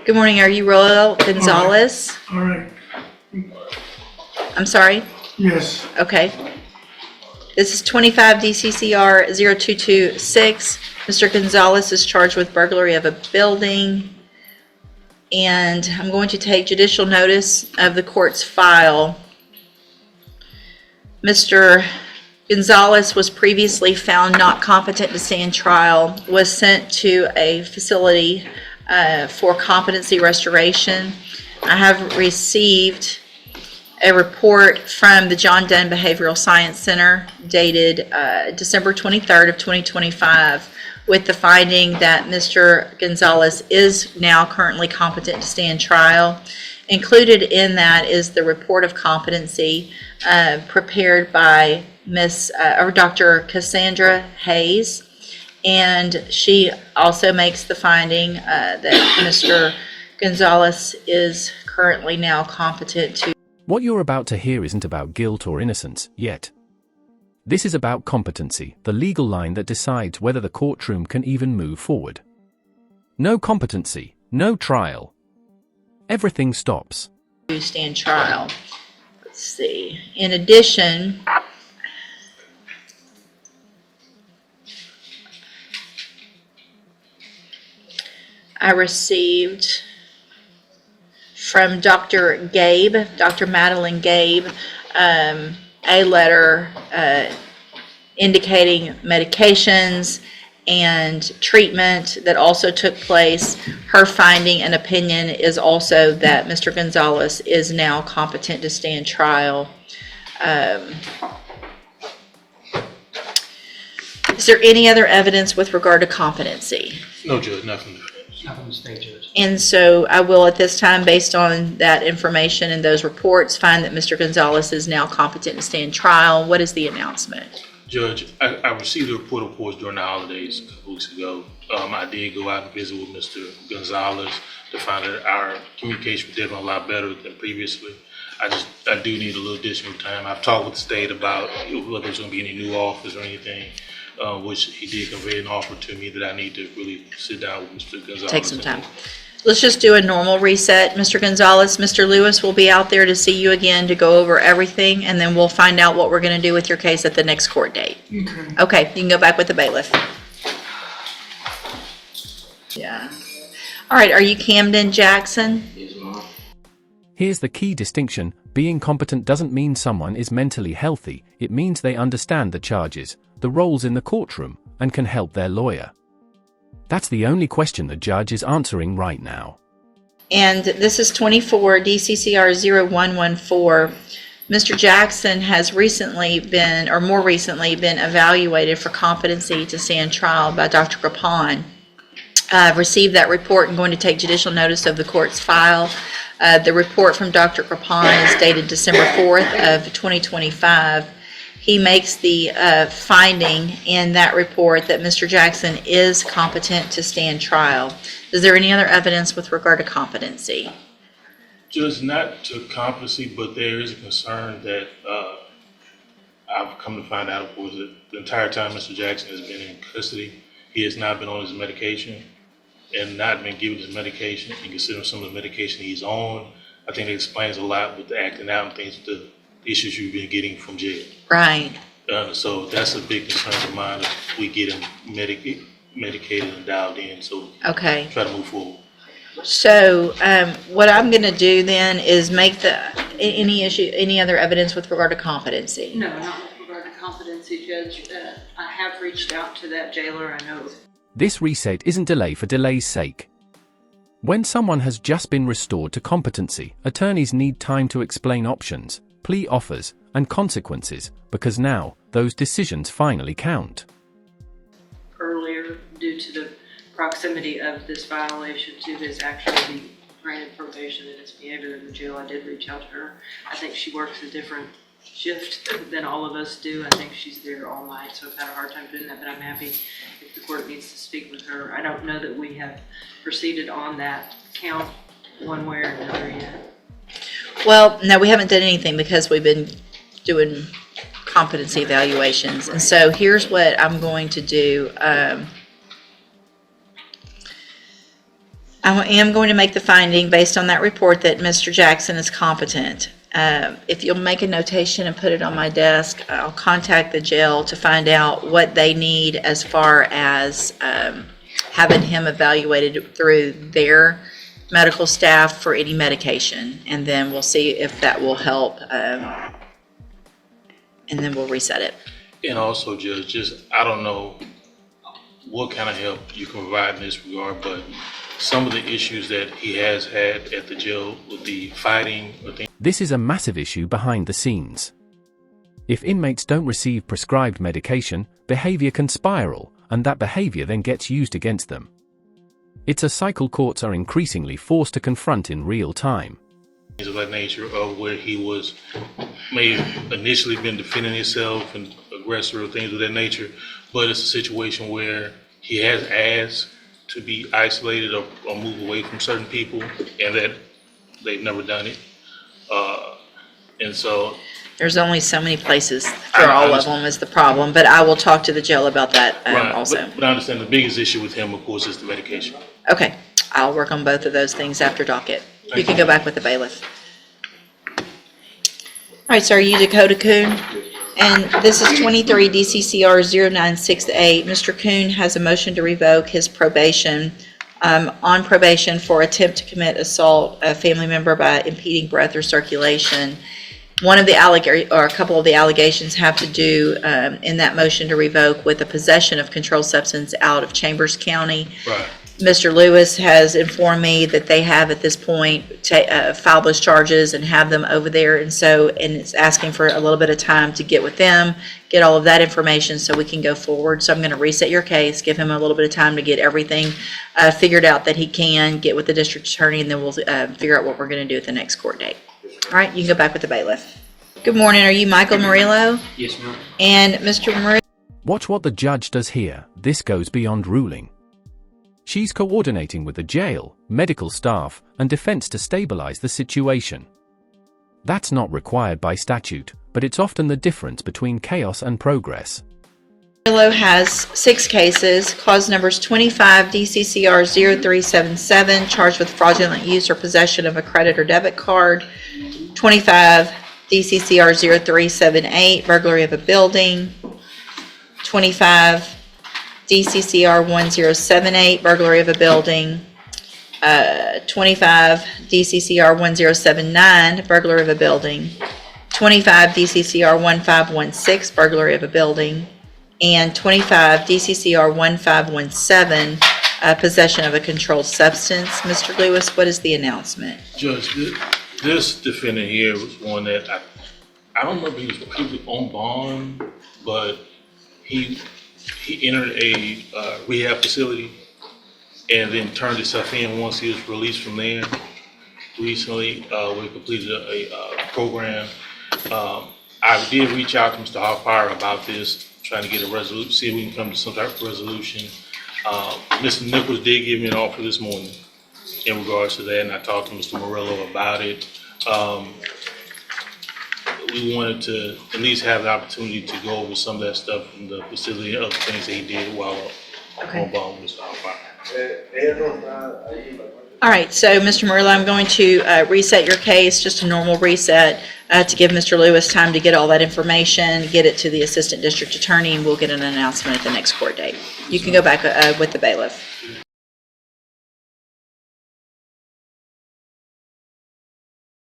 Good morning. Are you Royal Gonzalez? All right. I'm sorry? Yes. Okay. This is 25 DCCR 0226. Mr. Gonzalez is charged with burglary of a building. And I'm going to take judicial notice of the court's file. Mr. Gonzalez was previously found not competent to stand trial, was sent to a facility for competency restoration. I have received a report from the John Dunn Behavioral Science Center dated December 23rd of 2025 with the finding that Mr. Gonzalez is now currently competent to stand trial. Included in that is the report of competency prepared by Dr. Cassandra Hayes, and she also makes the finding that Mr. Gonzalez is currently now competent to. What you're about to hear isn't about guilt or innocence, yet. This is about competency, the legal line that decides whether the courtroom can even move forward. No competency, no trial. Everything stops. To stand trial. Let's see. In addition, I received from Dr. Gabe, Dr. Maline Gabe, a letter indicating medications and treatment that also took place. Her finding and opinion is also that Mr. Gonzalez is now competent to stand trial. Is there any other evidence with regard to competency? No, Judge, nothing. Nothing to state, Judge. And so I will at this time, based on that information and those reports, find that Mr. Gonzalez is now competent to stand trial. What is the announcement? Judge, I received a report, of course, during the holidays a couple weeks ago. I did go out and visit with Mr. Gonzalez to find that our communication was definitely a lot better than previously. I do need a little additional time. I've talked with the state about whether there's going to be any new offers or anything, which he did convey an offer to me that I need to really sit down with Mr. Gonzalez. Take some time. Let's just do a normal reset, Mr. Gonzalez. Mr. Lewis will be out there to see you again to go over everything, and then we'll find out what we're going to do with your case at the next court date. Okay, you can go back with the bailiff. Yeah. All right, are you Camden Jackson? Here's the key distinction: being competent doesn't mean someone is mentally healthy, it means they understand the charges, the roles in the courtroom, and can help their lawyer. That's the only question the judge is answering right now. And this is 24 DCCR 0114. Mr. Jackson has recently been, or more recently, been evaluated for competency to stand trial by Dr. Krapon. I've received that report and going to take judicial notice of the court's file. The report from Dr. Krapon is dated December 4th of 2025. He makes the finding in that report that Mr. Jackson is competent to stand trial. Is there any other evidence with regard to competency? Just not to competency, but there is a concern that I've come to find out, of course, that the entire time Mr. Jackson has been in custody, he has not been on his medication and not been given his medication, and considering some of the medication he's on, I think it explains a lot with the acting out and things, the issues you've been getting from jail. Right. So that's a big concern of mine if we get him medicated and dialed in, so Okay. try to move forward. So what I'm going to do then is make any other evidence with regard to competency. No, not with regard to competency, Judge. I have reached out to that jailer. I know. This reset isn't delay for delay's sake. When someone has just been restored to competency, attorneys need time to explain options, plea offers, and consequences, because now, those decisions finally count. Earlier, due to the proximity of this violation to his actually granted probation and his behavior in the jail, I did reach out to her. I think she works a different shift than all of us do. I think she's there all night, so I've had a hard time doing that, but I'm happy if the court needs to speak with her. I don't know that we have proceeded on that count one way or another yet. Well, no, we haven't done anything because we've been doing competency evaluations. And so here's what I'm going to do. I am going to make the finding based on that report that Mr. Jackson is competent. If you'll make a notation and put it on my desk, I'll contact the jail to find out what they need as far as having him evaluated through their medical staff for any medication. And then we'll see if that will help, and then we'll reset it. And also, Judge, I don't know what kind of help you can provide in this regard, but some of the issues that he has had at the jail with the fighting or things. This is a massive issue behind the scenes. If inmates don't receive prescribed medication, behavior can spiral, and that behavior then gets used against them. It's a cycle courts are increasingly forced to confront in real time. Things of that nature, of where he may have initially been defending himself and aggressor or things of that nature, but it's a situation where he has asked to be isolated or move away from certain people, and that they've never done it. And so There's only so many places for all of them is the problem, but I will talk to the jail about that right, also. but I understand the biggest issue with him, of course, is the medication. Okay, I'll work on both of those things after docket. You can go back with the bailiff. All right, so are you Dakota Coon? And this is 23 DCCR 0968. Mr. Coon has a motion to revoke his probation, on probation for attempt to commit assault a family member by impeding breath or circulation. One of the a couple of the allegations have to do in that motion to revoke with the possession of controlled substance out of Chambers County. Right. Mr. Lewis has informed me that they have at this point filed those charges and have them over there, and it's asking for a little bit of time to get with them, get all of that information so we can go forward. So I'm going to reset your case, give him a little bit of time to get everything figured out that he can, get with the district attorney, and then we'll figure out what we're going to do at the next court date. All right, you can go back with the bailiff. Good morning. Are you Michael Murillo? Yes, ma'am. And Mr. Murillo? Watch what the judge does here. This goes beyond ruling. She's coordinating with the jail, medical staff, and defense to stabilize the situation. That's not required by statute, but it's often the difference between chaos and progress. Murillo has 6 cases, cause numbers 25 DCCR 0377, charged with fraudulent use or possession of a credit or debit card, 25 DCCR 0378, burglary of a building, 25 DCCR 1078, burglary of a building, 25 DCCR 1079, burglary of a building, 25 DCCR 1516, burglary of a building, and 25 DCCR 1517, possession of a controlled substance. Mr. Lewis, what is the announcement? Judge, this defendant here was one that I don't know if he was previously on bond, but he entered a rehab facility and then turned himself in once he was released from there. Recently, we completed a program. I did reach out to Mr. Hoffire about this, trying to get a resolution, see if we can come to some type of resolution. Mr. Nichols did give me an offer this morning in regards to that, and I talked to Mr. Murillo about it. We wanted to at least have the opportunity to go over some of that stuff from the facility and other things that he did while on bond with Mr. Hoffire. All right, so Mr. Murillo, I'm going to reset your case, just a normal reset, to give Mr. Lewis time to get all that information, get it to the assistant district attorney, and we'll get an announcement at the next court date. You can go back with the bailiff.